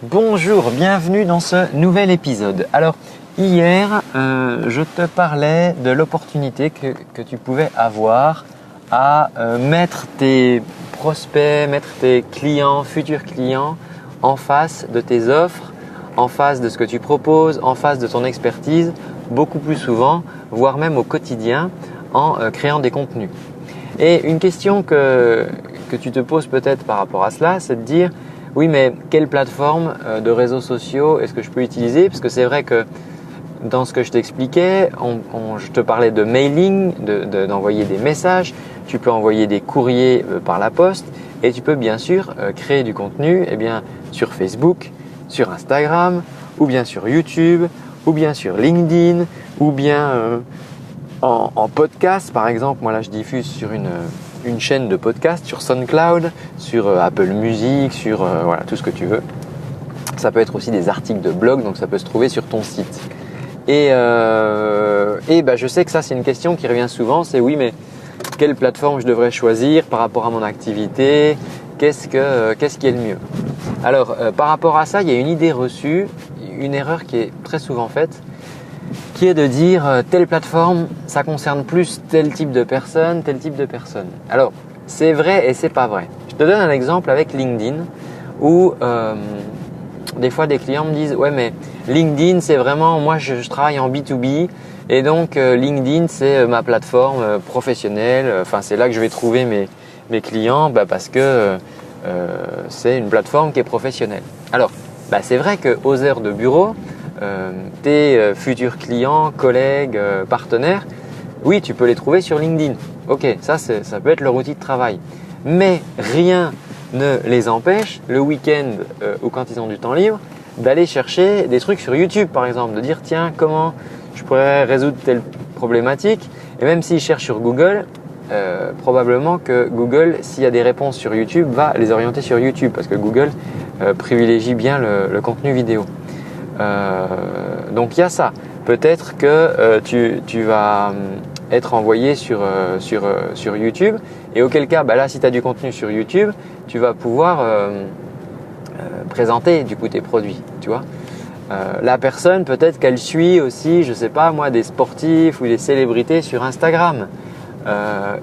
Bonjour, bienvenue dans ce nouvel épisode. Alors, hier, je te parlais de l'opportunité que tu pouvais avoir à mettre tes prospects, mettre tes clients, futurs clients en face de tes offres, en face de ce que tu proposes, en face de ton expertise, beaucoup plus souvent, voire même au quotidien, en créant des contenus. Et une question que tu te poses peut-être par rapport à cela, c'est de dire oui, mais quelle plateforme de réseaux sociaux est-ce que je peux utiliser? Parce que c'est vrai que dans ce que je t'expliquais, je te parlais de mailing, d'envoyer des messages, tu peux envoyer des courriers par la poste et tu peux bien sûr créer du contenu sur Facebook, sur Instagram ou bien sur YouTube ou bien sur LinkedIn ou bien en podcast. Par exemple, moi là je diffuse sur une chaîne de podcast sur SoundCloud, sur Apple Music, sur voilà, tout ce que tu veux. Ça peut être aussi des articles de blog, donc ça peut se trouver sur ton site. Et je sais que ça c'est une question qui revient souvent, c'est oui mais quelle plateforme je devrais choisir par rapport à mon activité, qu'est-ce qui est le mieux? Alors par rapport à ça, il y a une idée reçue, une erreur qui est très souvent faite, qui est de dire telle plateforme, ça concerne plus tel type de personnes, tel type de personnes. Alors, c'est vrai et c'est pas vrai. Je te donne un exemple avec LinkedIn où des fois des clients me disent « Ouais, mais LinkedIn, c'est vraiment… Moi, je travaille en B2B et donc LinkedIn, c'est ma plateforme professionnelle. Enfin, c'est là que je vais trouver mes clients parce que c'est une plateforme qui est professionnelle. » Alors, c'est vrai qu'aux heures de bureau, tes futurs clients, collègues, partenaires, oui, tu peux les trouver sur LinkedIn. Ok, ça peut être leur outil de travail. Mais rien ne les empêche, le week-end ou quand ils ont du temps libre, d'aller chercher des trucs sur YouTube par exemple, de dire tiens, comment je pourrais résoudre telle problématique. Et même s'ils cherchent sur Google, probablement que Google, s'il y a des réponses sur YouTube, va les orienter sur YouTube parce que Google privilégie bien le contenu vidéo. Donc il y a ça. Peut-être que tu vas être envoyé sur YouTube et auquel cas, là si tu as du contenu sur YouTube, tu vas pouvoir présenter du coup tes produits. Tu vois, la personne peut-être qu'elle suit aussi, je sais pas moi, des sportifs ou des célébrités sur Instagram.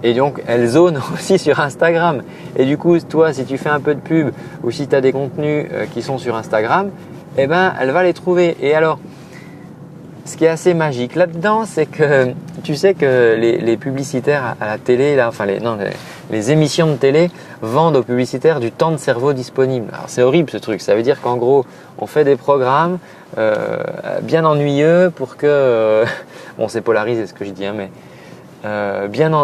Et donc elle zone aussi sur Instagram. Et du coup, toi, si tu fais un peu de pub ou si tu as des contenus qui sont sur Instagram, elle va les trouver. Et alors, ce qui est assez magique là-dedans, c'est que tu sais que les publicitaires à la télé, là, enfin les émissions de télé vendent aux publicitaires du temps de cerveau disponible. Alors c'est horrible ce truc. Ça veut dire qu'en gros, on fait des programmes bien ennuyeux pour que bon, c'est polarisé ce que je dis, hein, mais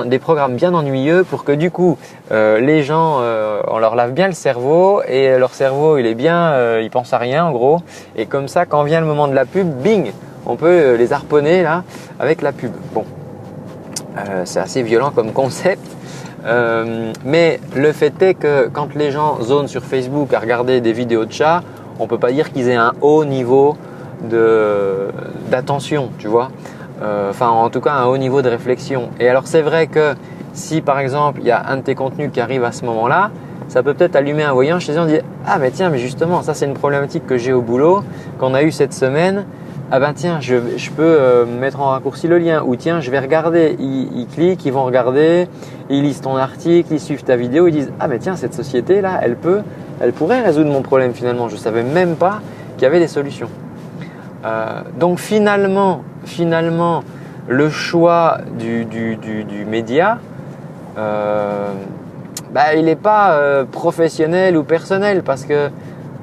des programmes bien ennuyeux pour que du coup les gens on leur lave bien le cerveau et leur cerveau il pense à rien en gros, et comme ça quand vient le moment de la pub, bing, on peut les harponner là avec la pub. Bon, c'est assez violent comme concept, mais le fait est que quand les gens zonent sur Facebook à regarder des vidéos de chats, on peut pas dire qu'ils aient un haut niveau d'attention, tu vois. En tout cas un haut niveau de réflexion. Et alors c'est vrai que si par exemple il y a un de tes contenus qui arrive à ce moment-là, ça peut peut-être allumer un voyant chez eux, on dit ah mais tiens, mais justement ça c'est une problématique que j'ai au boulot, qu'on a eu cette semaine. Ah ben tiens, je peux mettre en raccourci le lien, ou tiens je vais regarder. Ils cliquent, ils vont regarder, ils lisent ton article, ils suivent ta vidéo, ils disent ah mais tiens, cette société là elle pourrait résoudre mon problème finalement, je savais même pas qu'il y avait des solutions. Donc finalement, le choix du média, il n'est pas professionnel ou personnel, parce que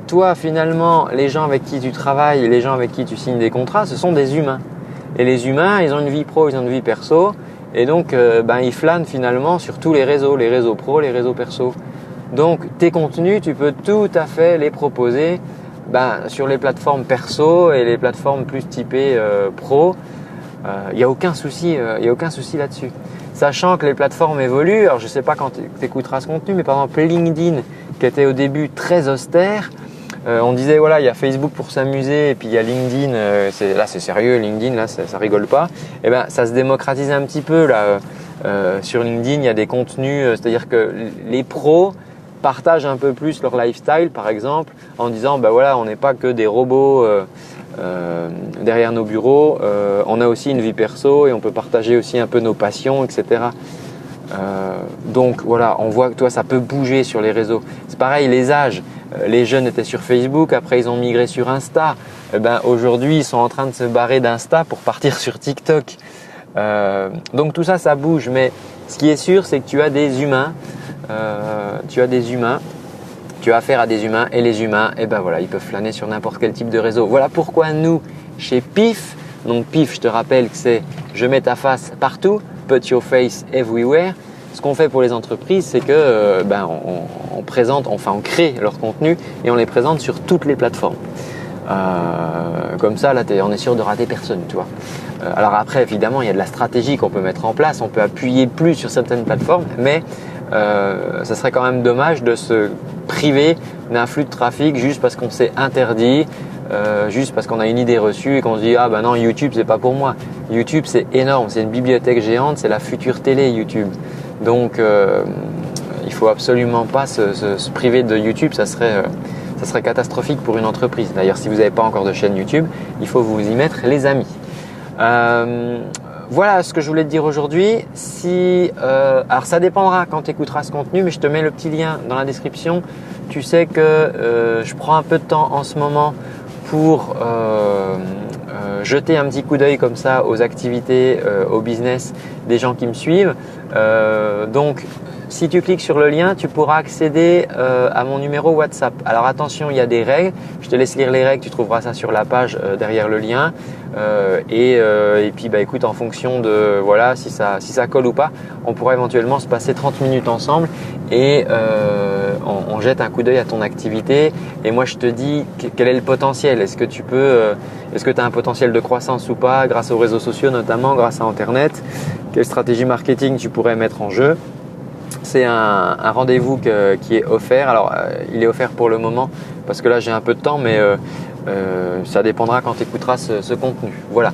toi finalement, les gens avec qui tu travailles, les gens avec qui tu signes des contrats, ce sont des humains. Et les humains, ils ont une vie pro, ils ont une vie perso, et donc ils flânent finalement sur tous les réseaux pro, les réseaux perso. Donc tes contenus, tu peux tout à fait les proposer sur les plateformes perso et les plateformes plus typées pro. Il n'y a aucun souci là-dessus. Sachant que les plateformes évoluent, alors je ne sais pas quand tu écouteras ce contenu, mais par exemple LinkedIn, qui était au début très austère, on disait voilà, il y a Facebook pour s'amuser et puis il y a LinkedIn, c'est sérieux, LinkedIn là ça rigole pas. Et ça se démocratise un petit peu là. Sur LinkedIn, il y a des contenus, c'est-à-dire que les pros partagent un peu plus leur lifestyle, par exemple, en disant bah voilà, on n'est pas que des robots derrière nos bureaux, on a aussi une vie perso et on peut partager aussi un peu nos passions, etc. Donc voilà, on voit que toi ça peut bouger sur les réseaux. C'est pareil, les âges. Les jeunes étaient sur Facebook, après ils ont migré sur Insta. Aujourd'hui, ils sont en train de se barrer d'Insta pour partir sur TikTok. Donc tout ça, ça bouge. Mais ce qui est sûr, c'est que tu as des humains. Tu as affaire à des humains et les humains, voilà, ils peuvent flâner sur n'importe quel type de réseau. Voilà pourquoi nous, chez PIF, donc PIF, je te rappelle que c'est « Je mets ta face partout », « Put your face everywhere ». Ce qu'on fait pour les entreprises, c'est que on crée leur contenu et on les présente sur toutes les plateformes. Comme ça, là, on est sûr de rater personne, tu vois. Alors après, évidemment, il y a de la stratégie qu'on peut mettre en place. On peut appuyer plus sur certaines plateformes, mais ça serait quand même dommage de se priver d'un flux de trafic juste parce qu'on s'est interdit, juste parce qu'on a une idée reçue et qu'on se dit ah ben non, YouTube c'est pas pour moi. YouTube c'est énorme, c'est une bibliothèque géante, c'est la future télé YouTube. Donc il faut absolument pas se priver de YouTube, ça serait catastrophique pour une entreprise. D'ailleurs, si vous n'avez pas encore de chaîne YouTube, il faut vous y mettre les amis. Voilà ce que je voulais te dire aujourd'hui. Alors ça dépendra quand tu écouteras ce contenu, mais je te mets le petit lien dans la description. Tu sais que je prends un peu de temps en ce moment pour jeter un petit coup d'œil comme ça aux activités, au business des gens qui me suivent. Donc si tu cliques sur le lien, tu pourras accéder à mon numéro WhatsApp. Alors attention, il y a des règles. Je te laisse lire les règles, tu trouveras ça sur la page derrière le lien. Et puis écoute, en fonction de si ça colle ou pas, on pourra éventuellement se passer 30 minutes ensemble et on jette un coup d'œil à ton activité. Et moi je te dis quel est le potentiel. Est-ce que tu as un potentiel de croissance ou pas grâce aux réseaux sociaux, notamment grâce à Internet? Quelle stratégie marketing tu pourrais mettre en jeu? C'est un rendez-vous qui est offert. Alors, il est offert pour le moment parce que là, j'ai un peu de temps, mais ça dépendra quand tu écouteras ce contenu. Voilà.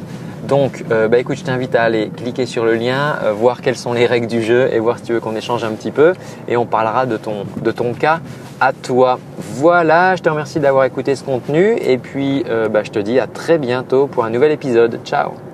Donc, écoute, je t'invite à aller cliquer sur le lien, voir quelles sont les règles du jeu et voir si tu veux qu'on échange un petit peu. Et on parlera de ton cas à toi. Voilà, je te remercie d'avoir écouté ce contenu et puis je te dis à très bientôt pour un nouvel épisode. Ciao!